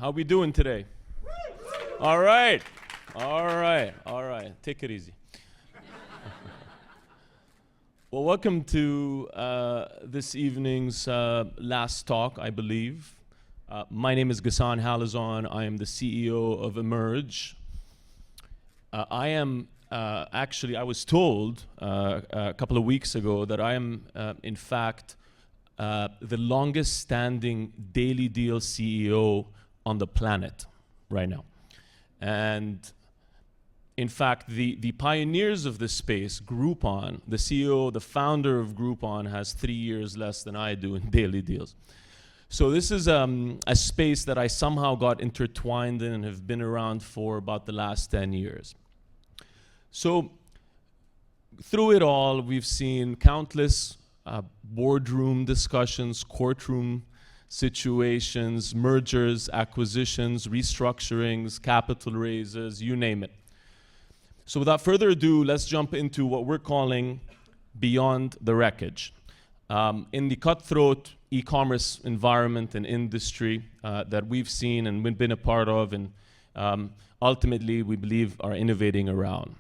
How we doing today? All right. All right. All right. Take it easy. Well, welcome to this evening's last talk, I believe. My name is Ghassan Halazon. I am the CEO of Emerge. I am actually, I was told a couple of weeks ago that I am, in fact, the longest standing daily deal CEO on the planet right now. And in fact, the pioneers of this space, Groupon, the CEO, the founder of Groupon, has 3 years less than I do in daily deals. So this is a space that I somehow got intertwined in and have been around for about the last 10 years. So through it all, we've seen countless boardroom discussions, courtroom situations, mergers, acquisitions, restructurings, capital raises, you name it. So without further ado, let's jump into what we're calling Beyond the Wreckage. In the cutthroat e-commerce environment and industry that we've seen and been a part of, and ultimately we believe are innovating around.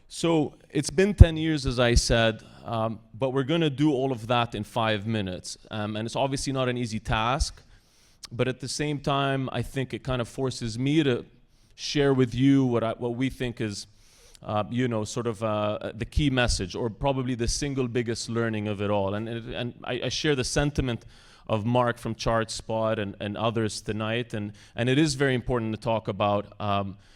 So it's been 10 years, as I said, but we're going to do all of that in 5 minutes. And it's obviously not an easy task, but at the same time, I think it kind of forces me to share with you what we think is, sort of the key message, or probably the single biggest learning of it all. And I share the sentiment of Mark from ChartSpot and others tonight. And it is very important to talk about,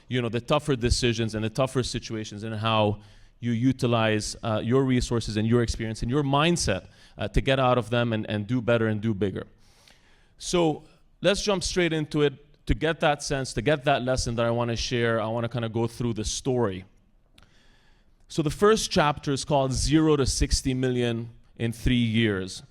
the tougher decisions and the tougher situations and how you utilize your resources and your experience and your mindset to get out of them and do better and do bigger. So let's jump straight into it. To get that sense, to get that lesson that I want to share, I want to kind of go through the story. So the first chapter is called 0 to 60 million in 3 years.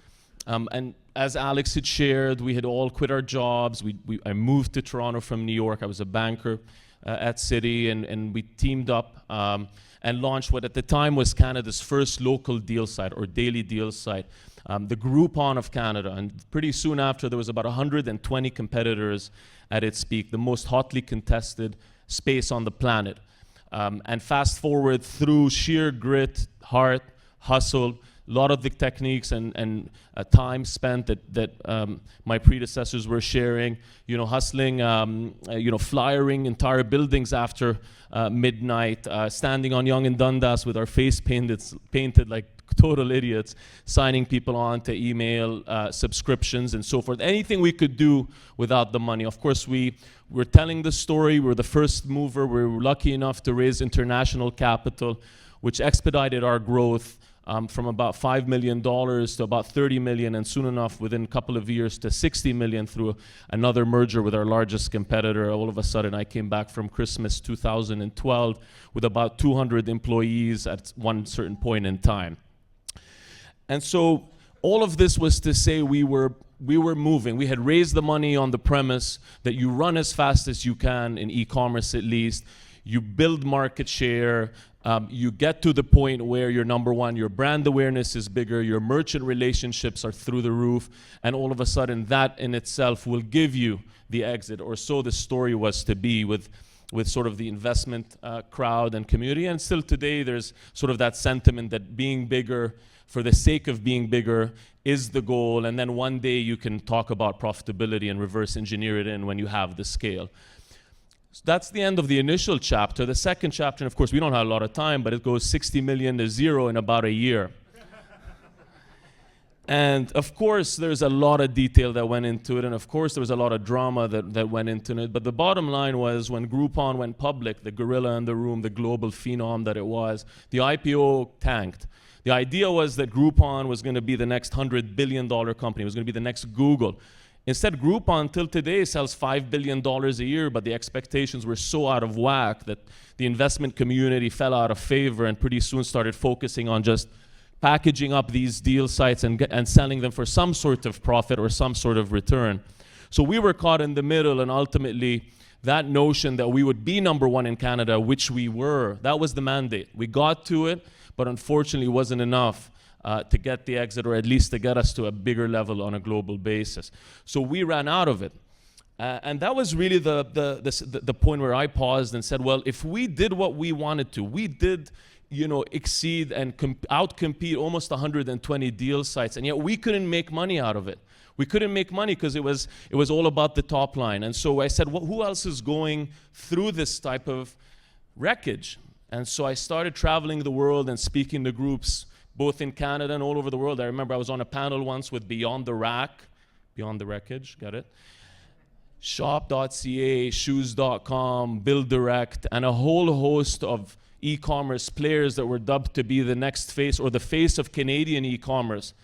And as Alex had shared, we had all quit our jobs. I moved to Toronto from New York. I was a banker at Citi, and we teamed up and launched what at the time was Canada's first local deal site or daily deal site, the Groupon of Canada. And pretty soon after, there was about 120 competitors at its peak, the most hotly contested space on the planet. And fast forward through sheer grit, heart, hustle, a lot of the techniques and time spent that my predecessors were sharing, hustling, flyering entire buildings after midnight, standing on Yonge and Dundas with our face painted like total idiots, signing people on to email subscriptions and so forth. Anything we could do without the money. Of course, we were telling the story. We're the first mover. We were lucky enough to raise international capital, which expedited our growth from about $5 million to about 30 million, and soon enough, within a couple of years, to 60 million through another merger with our largest competitor. All of a sudden, I came back from Christmas 2012 with about 200 employees at one certain point in time. And so all of this was to say we were moving. We had raised the money on the premise that you run as fast as you can, in e-commerce at least. You build market share. You get to the point where you're number one, your brand awareness is bigger, your merchant relationships are through the roof, and all of a sudden that in itself will give you the exit, or so the story was to be with sort of the investment crowd and community. And still today there's sort of that sentiment that being bigger for the sake of being bigger is the goal, and then one day you can talk about profitability and reverse engineer it in when you have the scale. So that's the end of the initial chapter. The second chapter, and of course we don't have a lot of time, but it goes 60 million to 0 in about a year. And of course there's a lot of detail that went into it, and of course there was a lot of drama that went into it, but the bottom line was when Groupon went public, the gorilla in the room, the global phenom that it was, the IPO tanked. The idea was that Groupon was going to be the next $100 billion company. It was going to be the next Google. Instead, Groupon, till today, sells $5 billion a year, but the expectations were so out of whack that the investment community fell out of favor and pretty soon started focusing on just packaging up these deal sites and selling them for some sort of profit or some sort of return. So we were caught in the middle, and ultimately, that notion that we would be number one in Canada, which we were, that was the mandate. We got to it, but unfortunately wasn't enough to get the exit, or at least to get us to a bigger level on a global basis. So we ran out of it. And that was really the point where I paused and said, well, if we did what we wanted to, we did, exceed and outcompete almost 120 deal sites, and yet we couldn't make money out of it. We couldn't make money because it was all about the top line. And so I said, well, who else is going through this type of wreckage? And so I started traveling the world and speaking to groups, both in Canada and all over the world. I remember I was on a panel once with Beyond the Wreckage, got it? Shop.ca, Shoes.com, Build Direct, and a whole host of e-commerce players that were dubbed to be the next face or the face of Canadian e-commerce.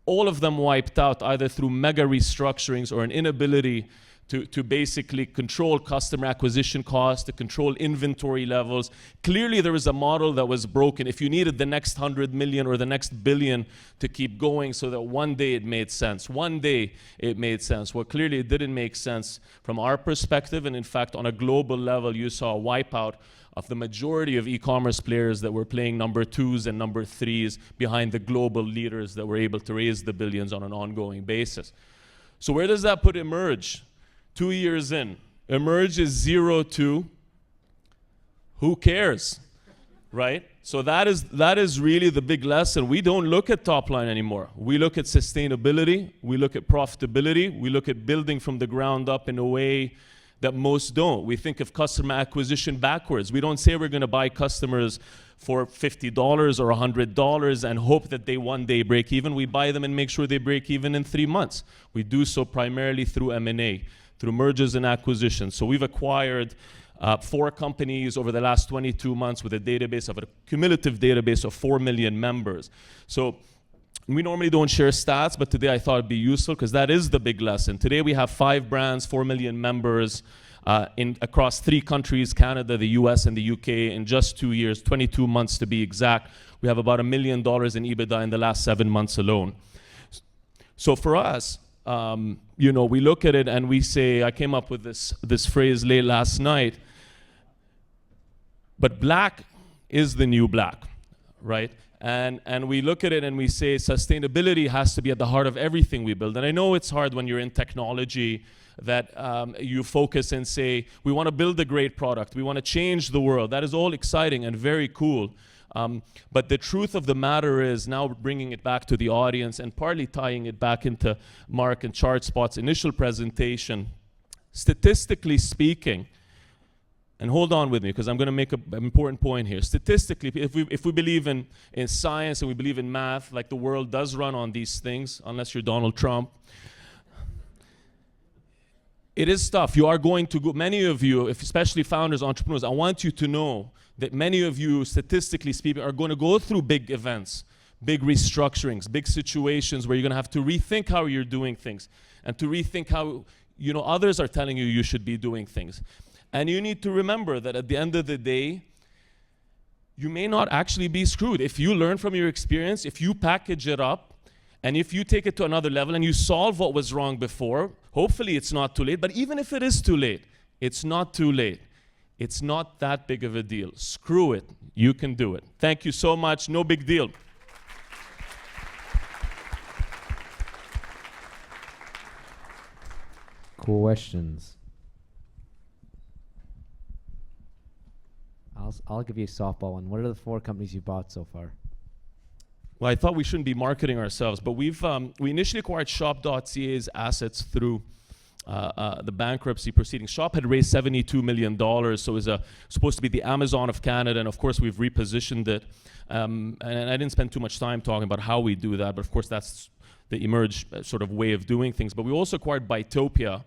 All of them wiped out either through mega restructurings or an inability to basically control customer acquisition costs, to control inventory levels. Clearly there was a model that was broken. If you needed the next 100 million or the next billion to keep going so that one day it made sense. One day it made sense. Well, clearly it didn't make sense from our perspective, and in fact on a global level you saw a wipeout of the majority of e-commerce players that were playing number twos and number threes behind the global leaders that were able to raise the billions on an ongoing basis. So where does that put Emerge? 2 years in. Emerge is 0 to who cares, right? So that is really the big lesson. We don't look at top line anymore. We look at sustainability, we look at profitability, we look at building from the ground up in a way that most don't. We think of customer acquisition backwards. We don't say we're going to buy customers for $50 or $100 and hope that they one day break even. We buy them and make sure they break even in 3 months. We do so primarily through M&A, through mergers and acquisitions. So we've acquired 4 companies over the last 22 months with a cumulative database of 4 million members. So we normally don't share stats, but today I thought it'd be useful because that is the big lesson. Today we have 5 brands, 4 million members across 3 countries, Canada, the US, and the UK. In just 2 years, 22 months to be exact, we have about $1 million in EBITDA in the last 7 months alone. So for us, we look at it and we say, I came up with this phrase late last night, but black is the new black, right? And we look at it and we say sustainability has to be at the heart of everything we build. And I know it's hard when you're in technology that you focus and say, we want to build a great product. We want to change the world. That is all exciting and very cool. But the truth of the matter is, now bringing it back to the audience and partly tying it back into Mark and ChartSpot's initial presentation, statistically speaking, and hold on with me because I'm going to make an important point here. Statistically, if we believe in science and we believe in math, like the world does run on these things, unless you're Donald Trump, it is tough. You are going to go, many of you, especially founders, entrepreneurs, I want you to know that many of you, statistically speaking, are going to go through big events, big restructurings, big situations where you're going to have to rethink how you're doing things and to rethink how others are telling you you should be doing things. And you need to remember that at the end of the day, you may not actually be screwed. If you learn from your experience, if you package it up, and if you take it to another level and you solve what was wrong before, hopefully it's not too late. But even if it is too late, it's not too late. It's not that big of a deal. Screw it. You can do it. Thank you so much. No big deal. Questions? I'll give you a softball one. What are the 4 companies you bought so far? Well, I thought we shouldn't be marketing ourselves, but we initially acquired Shop.ca's assets through the bankruptcy proceedings. Shop had raised $72 million, so it was supposed to be the Amazon of Canada, and of course we've repositioned it. And I didn't spend too much time talking about how we do that, but of course that's the Emerge sort of way of doing things. But we also acquired Bytopia,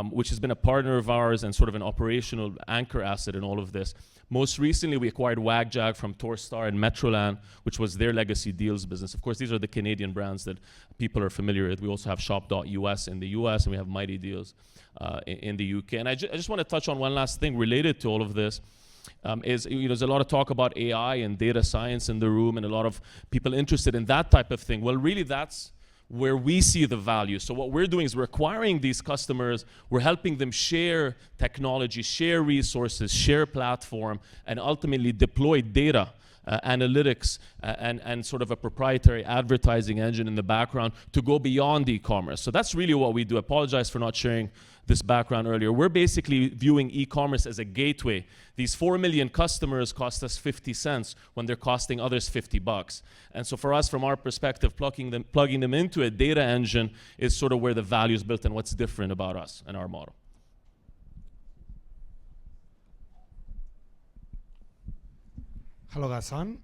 which has been a partner of ours and sort of an operational anchor asset in all of this. Most recently, we acquired WagJag from Torstar and Metroland, which was their legacy deals business. Of course, these are the Canadian brands that people are familiar with. We also have Shop.us in the US, and we have Mighty Deals in the UK. And I just want to touch on one last thing related to all of this. There's a lot of talk about AI and data science in the room, and a lot of people interested in that type of thing. Well, really, that's where we see the value. So what we're doing is we're acquiring these customers, we're helping them share technology, share resources, share platform, and ultimately deploy data analytics, and sort of a proprietary advertising engine in the background to go beyond e-commerce. So that's really what we do. I apologize for not sharing this background earlier. We're basically viewing e-commerce as a gateway. These 4 million customers cost us 50 cents when they're costing others 50 bucks. And so for us, from our perspective, plugging them into a data engine is sort of where the value is built and what's different about us and our model. Hello, Ghassan.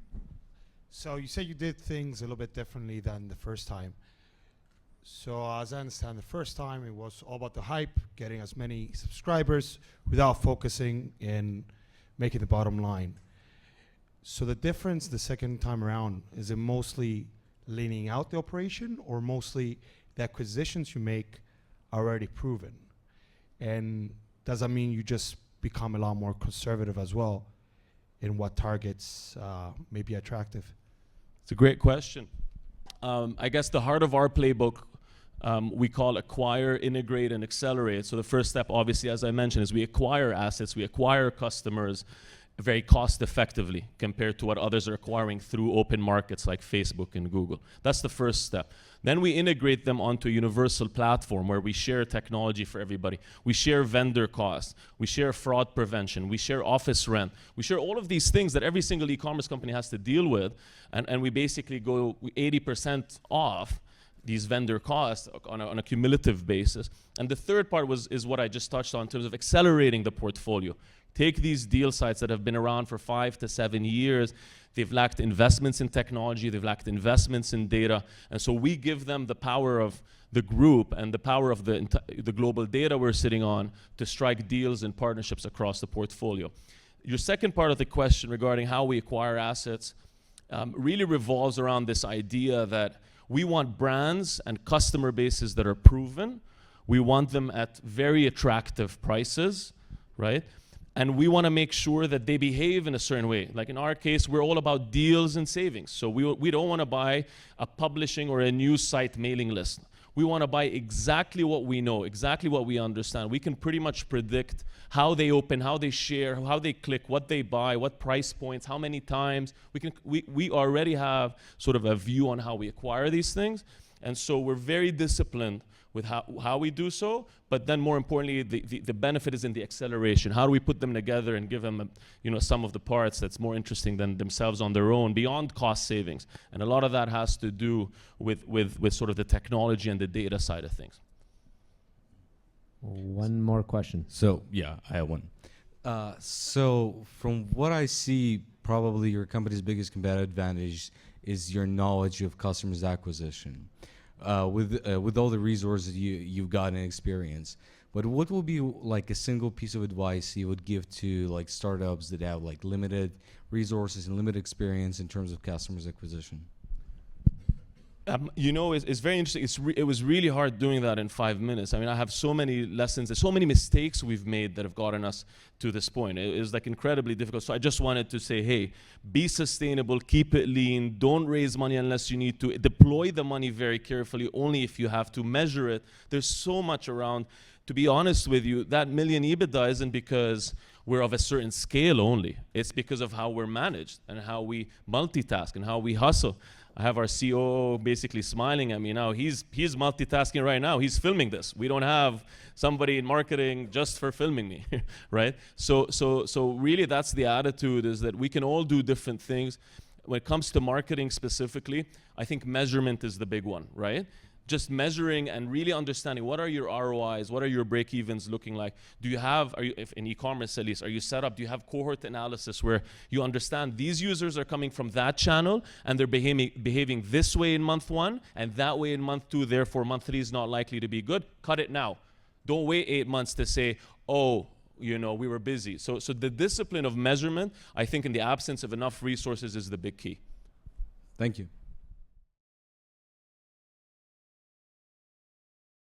So you said you did things a little bit differently than the first time. So as I understand, the first time it was all about the hype, getting as many subscribers without focusing in making the bottom line. So the difference the second time around, is it mostly leaning out the operation or mostly the acquisitions you make are already proven? And does that mean you just become a lot more conservative as well in what targets may be attractive? It's a great question. I guess the heart of our playbook we call acquire, integrate, and accelerate. So the first step, obviously, as I mentioned, is we acquire assets, we acquire customers very cost effectively compared to what others are acquiring through open markets like Facebook and Google. That's the first step. Then we integrate them onto a universal platform where we share technology for everybody. We share vendor costs. We share fraud prevention. We share office rent. We share all of these things that every single e-commerce company has to deal with. And we basically go 80% off these vendor costs on a cumulative basis. And the third part is what I just touched on in terms of accelerating the portfolio. Take these deal sites that have been around for 5 to 7 years. They've lacked investments in technology. They've lacked investments in data. And so we give them the power of the group and the power of the global data we're sitting on to strike deals and partnerships across the portfolio. Your second part of the question regarding how we acquire assets really revolves around this idea that we want brands and customer bases that are proven. We want them at very attractive prices, right? And we want to make sure that they behave in a certain way. Like in our case, we're all about deals and savings. So we don't want to buy a publishing or a news site mailing list. We want to buy exactly what we know, exactly what we understand. We can pretty much predict how they open, how they share, how they click, what they buy, what price points, how many times. We already have sort of a view on how we acquire these things. And so we're very disciplined with how we do so, but then more importantly, the benefit is in the acceleration. How do we put them together and give them some of the parts that's more interesting than themselves on their own, beyond cost savings? And a lot of that has to do with sort of the technology and the data side of things. One more question. So, yeah, I have one. So from what I see, probably your company's biggest competitive advantage is your knowledge of customers acquisition. With all the resources you've got and experience, but what will be like a single piece of advice you would give to like startups that have like limited resources and limited experience in terms of customers acquisition? It's very interesting. It was really hard doing that in 5 minutes. I mean, I have so many lessons and so many mistakes we've made that have gotten us to this point. It was like incredibly difficult. So I just wanted to say, hey, be sustainable, keep it lean, don't raise money unless you need to, deploy the money very carefully, only if you have to, measure it. There's so much around. To be honest with you, that million EBITDA isn't because we're of a certain scale only. It's because of how we're managed and how we multitask and how we hustle. I have our COO basically smiling at me now. He's multitasking right now. He's filming this. We don't have somebody in marketing just for filming me, right? So really that's the attitude, is that we can all do different things. When it comes to marketing specifically, I think measurement is the big one, right? Just measuring and really understanding what are your ROIs, what are your break-evens looking like? Do you have, if in e-commerce at least, are you set up, do you have cohort analysis where you understand these users are coming from that channel and they're behaving this way in month 1 and that way in month 2, therefore month 3 is not likely to be good? Cut it now. Don't wait 8 months to say, oh, we were busy. So the discipline of measurement, I think in the absence of enough resources, is the big key. Thank you.